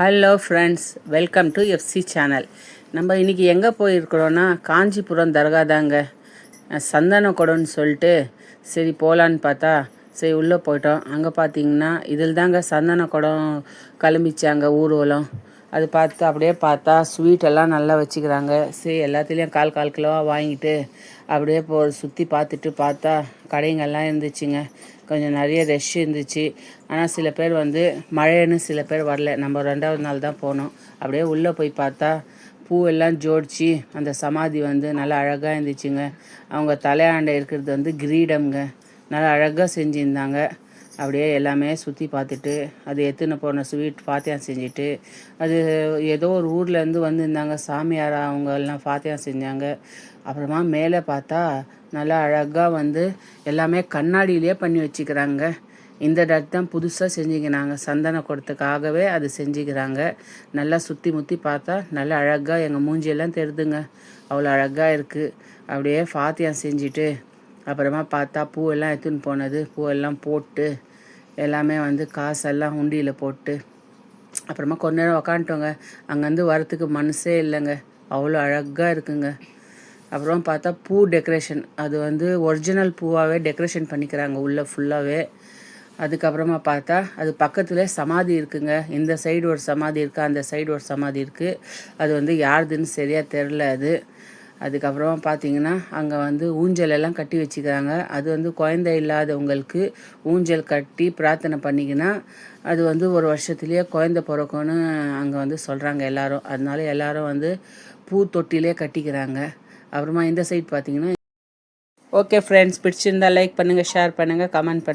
Hello friends, welcome to FC channel. நம்ம இன்றைக்கி எங்கே போயிருக்கிறோன்னா காஞ்சிபுரம் தர்கா தாங்க. சந்தனக்குடம்னு சொல்லிட்டு சரி போகலான்னு பார்த்தா சரி உள்ளே போயிட்டோம். அங்கே பார்த்தீங்கன்னா இதில் தாங்க சந்தனக்குடம் கிளம்பிச்சாங்க ஊர்வலம். அது பார்த்து அப்படியே பார்த்தா ஸ்வீட்டெல்லாம் நல்லா வச்சுக்கிறாங்க. சரி எல்லாத்துலேயும் கால் கால் கிலோவாக வாங்கிட்டு அப்படியே சுற்றி பார்த்துட்டு பார்த்தா கடைங்கள்லாம் இருந்துச்சுங்க. கொஞ்சம் நிறைய ரஷ் இருந்துச்சு. ஆனால் சில பேர் மழைன்னு சில பேர் வரல. நம்ம 2வது நாள் தான் போனோம். அப்படியே உள்ளே போய் பார்த்தா பூவெல்லாம் ஜோடிச்சு அந்த சமாதி நல்லா அழகாக இருந்துச்சுங்க. அவங்க தலையாண்டை இருக்கிறது கிரீடம்ங்க. நல்லா அழகாக செஞ்சுருந்தாங்க. அப்படியே எல்லாமே சுற்றி பார்த்துட்டு அது எடுத்துன்னு போன ஸ்வீட் ஃபாத்தியா செஞ்சுட்டு அது ஏதோ ஒரு ஊர்லேருந்து வந்திருந்தாங்க சாமியாரா, அவங்க எல்லாம் ஃபாத்தியா செஞ்சாங்க. அப்புறமா மேலே பார்த்தா நல்லா அழகாக எல்லாமே கண்ணாடியிலே பண்ணி வச்சுக்கிறாங்க. இந்த டட் தான் புதுசாக செஞ்சுக்கிறாங்க. சந்தன குடத்துக்காகவே அது செஞ்சுக்கிறாங்க. நல்லா சுற்றி முற்றி பார்த்தா நல்லா அழகாக எங்கள் மூஞ்சியெல்லாம் தெரிதுங்க. அவ்வளோ அழகாக இருக்குது. அப்படியே ஃபாத்தியா செஞ்சுட்டு அப்புறமா பார்த்தா பூவெல்லாம் எடுத்துன்னு போனது பூவெல்லாம் போட்டு எல்லாமே காசெல்லாம் உண்டியில் போட்டு அப்புறமா கொஞ்ச நேரம் உக்காந்துட்டோங்க. அங்கேருந்து வரத்துக்கு மனசே இல்லைங்க. அவ்வளோ அழகாக இருக்குங்க. அப்புறம் பார்த்தா பூ டெக்கரேஷன் அது ஒரிஜினல் பூவாகவே டெக்கரேஷன் பண்ணிக்கிறாங்க உள்ளே ஃபுல்லாகவே. அதுக்கப்புறமா பார்த்தா அது பக்கத்தில் சமாதி இருக்குங்க. இந்த சைடு ஒரு சமாதி இருக்குது, அந்த சைடு ஒரு சமாதி இருக்குது. அது யாருதுன்னு சரியாக தெரில அது. அதுக்கப்புறமா பார்த்தீங்கன்னா அங்கே ஊஞ்சல் எல்லாம் கட்டி வச்சுக்கிறாங்க. அது குழந்தை இல்லாதவங்களுக்கு ஊஞ்சல் கட்டி பிரார்த்தனை பண்ணிக்கினா அது ஒரு வருஷத்துலேயே குழந்தை பிறக்கும்னு அங்கே சொல்கிறாங்க எல்லோரும். அதனால எல்லோரும் பூ தொட்டிலே கட்டிக்கிறாங்க. அப்புறமா இந்த சைடு பார்த்தீங்கன்னா ஓகே ஃப்ரெண்ட்ஸ், பிடிச்சிருந்தா லைக் பண்ணுங்கள், ஷேர் பண்ணுங்கள், கமெண்ட் பண்ணுங்கள்.